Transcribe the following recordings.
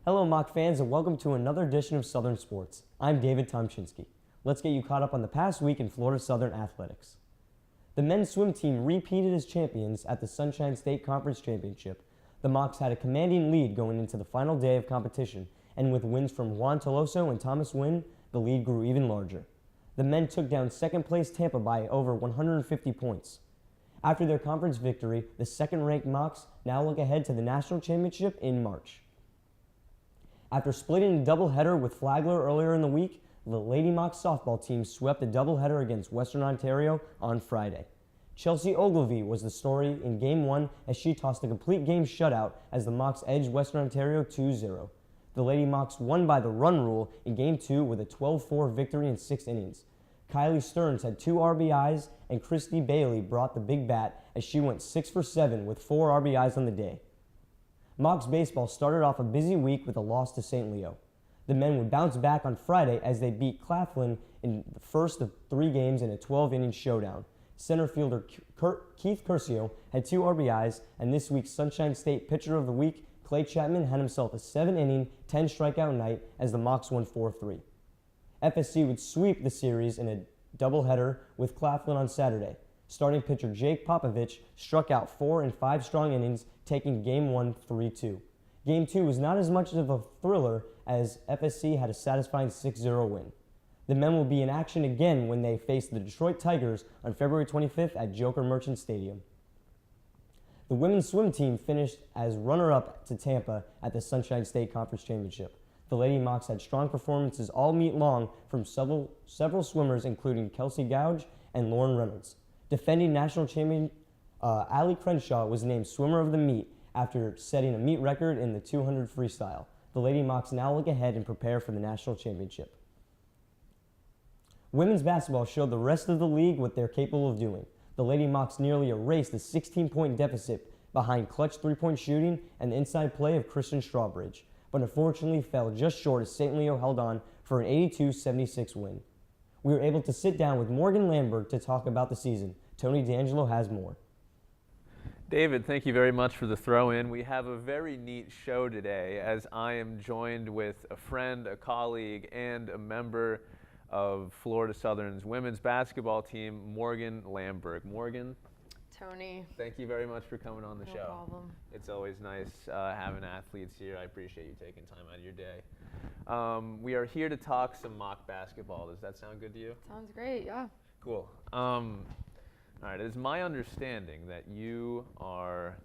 Hello, Mock fans, and welcome to another edition of Southern Sports. I'm David Tomczynski. Let's get you caught up on the past week in Florida Southern athletics. The men's swim team repeated as champions at the Sunshine State Conference Championship. The Mocs had a commanding lead going into the final day of competition, and with wins from Juan Toloso and Thomas Wynn, the lead grew even larger. The men took down second-place Tampa by over 150 points. After their conference victory, the second-ranked Mocs now look ahead to the national championship in March. After splitting a doubleheader with Flagler earlier in the week, the Lady Mocs softball team swept a doubleheader against Western Ontario on Friday. Chelsea Ogilvie was the story in Game 1 as she tossed a complete game shutout as the Mocs edged Western Ontario 2-0. The Lady Mocs won by the run rule in Game 2 with a 12-4 victory in 6 innings. Kylie Stearns had 2 RBIs and Christy Bailey brought the big bat as she went 6 for 7 with 4 RBIs on the day. Mocs baseball started off a busy week with a loss to St. Leo. The men would bounce back on Friday as they beat Claflin in the first of 3 games in a 12-inning showdown. Center fielder Keith Curcio had 2 RBIs, and this week's Sunshine State Pitcher of the Week, Clay Chapman, had himself a 7-inning, 10-strikeout night as the Mocs won 4-3. FSC would sweep the series in a doubleheader with Claflin on Saturday. Starting pitcher Jake Popovich struck out 4 in 5 strong innings, taking Game 1 3-2. Game 2 was not as much of a thriller as FSC had a satisfying 6-0 win. The men will be in action again when they face the Detroit Tigers on February 25th at Joker Merchant Stadium. The women's swim team finished as runner-up to Tampa at the Sunshine State Conference Championship. The Lady Mocs had strong performances all meet long from several swimmers, including Kelsey Gouge and Lauren Reynolds. Defending national champion Allie Crenshaw was named swimmer of the meet after setting a meet record in the 200 freestyle. The Lady Mocs now look ahead and prepare for the national championship. Women's basketball showed the rest of the league what they're capable of doing. The Lady Mocs nearly erased the 16-point deficit behind clutch three-point shooting and the inside play of Kristen Strawbridge, but unfortunately fell just short as St. Leo held on for an 82-76 win. We were able to sit down with Morgan Lamberg to talk about the season. Tony D'Angelo has more. David, thank you very much for the throw-in. We have a very neat show today as I am joined with a friend, a colleague, and a member of Florida Southern's women's basketball team, Morgan Lamberg. Morgan? Tony. Thank you very much for coming on the show. No problem. It's always nice having athletes here. I appreciate you taking time out of your day. We are here to talk some mock basketball. Does that sound good to you? Sounds great, yeah. Cool. All right, it is my understanding that you are,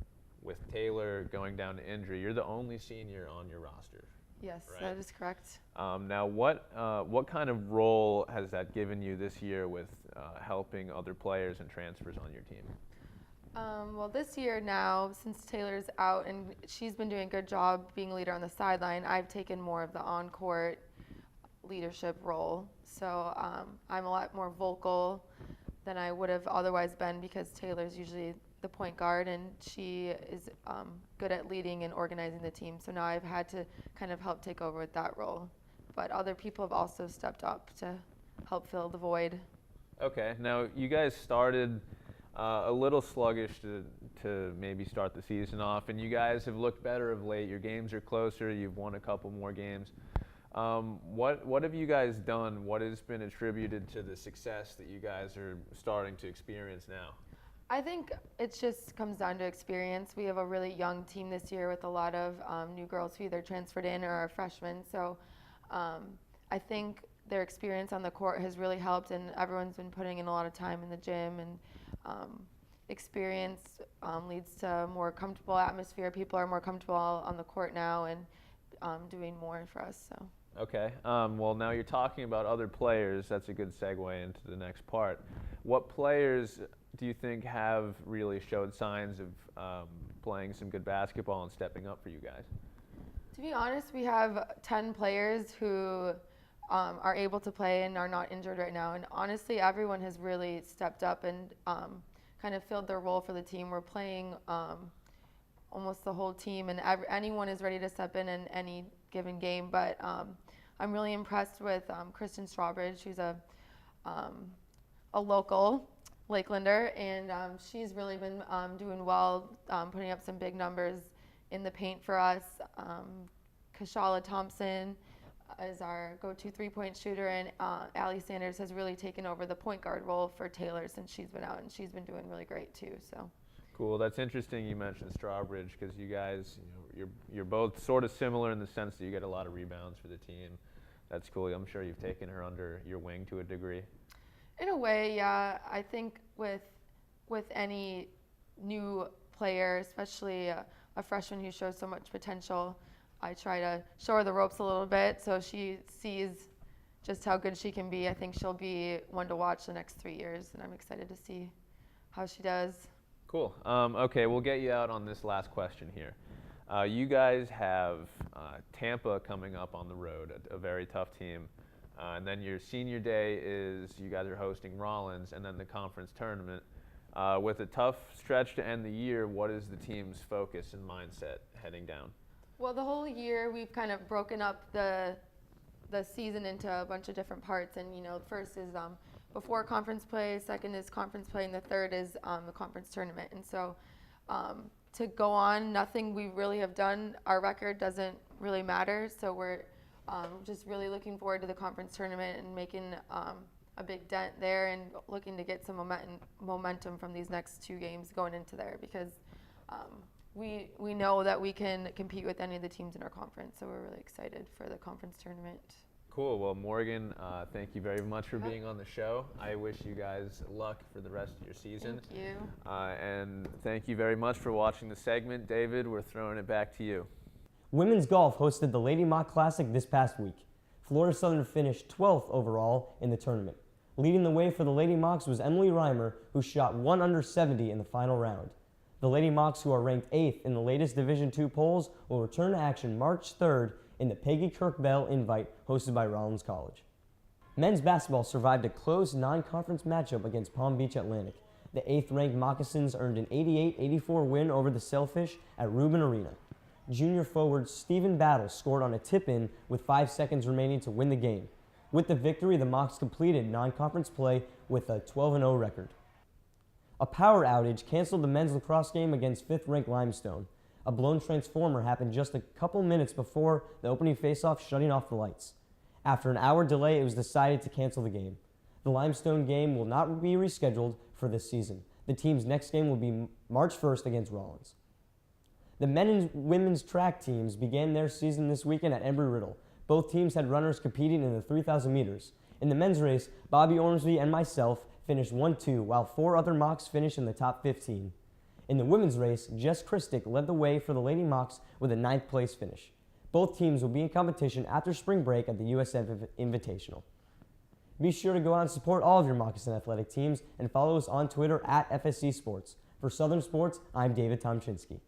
with Taylor going down to injury, you're the only senior on your roster. Yes, right? that is correct. Now, what kind of role has that given you this year with helping other players and transfers on your team? Well, this year now, since Taylor's out and she's been doing a good job being a leader on the sideline, I've taken more of the on-court leadership role. So I'm a lot more vocal than I would have otherwise been because Taylor's usually the point guard and she is good at leading and organizing the team. So now I've had to kind of help take over with that role. But other people have also stepped up to help fill the void. Okay. Now, you guys started a little sluggish to maybe start the season off, and you guys have looked better of late. Your games are closer. You've won a couple more games. What have you guys done? What has been attributed to the success that you guys are starting to experience now? I think it just comes down to experience. We have a really young team this year with a lot of new girls who either transferred in or are freshmen. So I think their experience on the court has really helped, and everyone's been putting in a lot of time in the gym, and experience leads to a more comfortable atmosphere. People are more comfortable on the court now and doing more for us. So. Okay. Well, now you're talking about other players. That's a good segue into the next part. What players do you think have really showed signs of playing some good basketball and stepping up for you guys? To be honest, we have 10 players who are able to play and are not injured right now. And honestly, everyone has really stepped up and kind of filled their role for the team. We're playing almost the whole team, and anyone is ready to step in any given game. But I'm really impressed with Kristen Strawbridge, who's a local Lakelander, and she's really been doing well, putting up some big numbers in the paint for us. Kashala Thompson is our go-to three-point shooter, and Allie Sanders has really taken over the point guard role for Taylor since she's been out, and she's been doing really great too. So. Cool. That's interesting. You mentioned Strawbridge because you guys, you're both sort of similar in the sense that you get a lot of rebounds for the team. That's cool. I'm sure you've taken her under your wing to a degree. In a way, yeah. I think with any new player, especially a freshman who shows so much potential, I try to show her the ropes a little bit so she sees just how good she can be. I think she'll be one to watch the next 3 years, and I'm excited to see how she does. Cool. Okay, we'll get you out on this last question here. You guys have Tampa coming up on the road, a very tough team. And then your senior day is you guys are hosting Rollins, and then the conference tournament. With a tough stretch to end the year, what is the team's focus and mindset heading down? Well, the whole year we've kind of broken up the season into a bunch of different parts, and first is before conference play, second is conference play, and the third is the conference tournament. And so to go on, nothing we really have done, our record doesn't really matter, so we're just really looking forward to the conference tournament and making a big dent there and looking to get some momentum from these next 2 games going into there, because we know that we can compete with any of the teams in our conference, so we're really excited for the conference tournament. Cool. Well, Morgan, thank you very much for being on the show. I wish you guys luck for the rest of your season. Thank you. And thank you very much for watching the segment. David, we're throwing it back to you. Women's golf hosted the Lady Mock Classic this past week. Florida Southern finished 12th overall in the tournament. Leading the way for the Lady Mocks was Emily Reimer, who shot 1 under 70 in the final round. The Lady Mocks, who are ranked 8th in the latest Division II polls, will return to action March 3rd in the Peggy Kirk Bell Invite hosted by Rollins College. Men's basketball survived a close non-conference matchup against Palm Beach Atlantic. The 8th-ranked Moccasins earned an 88-84 win over the Sailfish at Rubin Arena. Junior forward Stephen Battle scored on a tip-in with 5 seconds remaining to win the game. With the victory, the Mocs completed non-conference play with a 12-0 record. A power outage canceled the men's lacrosse game against 5th-ranked Limestone. A blown transformer happened just a couple minutes before the opening faceoff, shutting off the lights. After an hour delay, it was decided to cancel the game. The Limestone game will not be rescheduled for this season. The team's next game will be March 1st against Rollins. The men and women's track teams began their season this weekend at Embry-Riddle. Both teams had runners competing in the 3,000 meters. In the men's race, Bobby Ormsby and myself finished 1-2, while 4 other Mocs finished in the top 15. In the women's race, Jess Christick led the way for the Lady Mocs with a 9th place finish. Both teams will be in competition after spring break at the USF Invitational. Be sure to go out and support all of your Moccasin athletic teams and follow us on Twitter at FSC Sports. For Southern Sports, I'm David Tomczynski.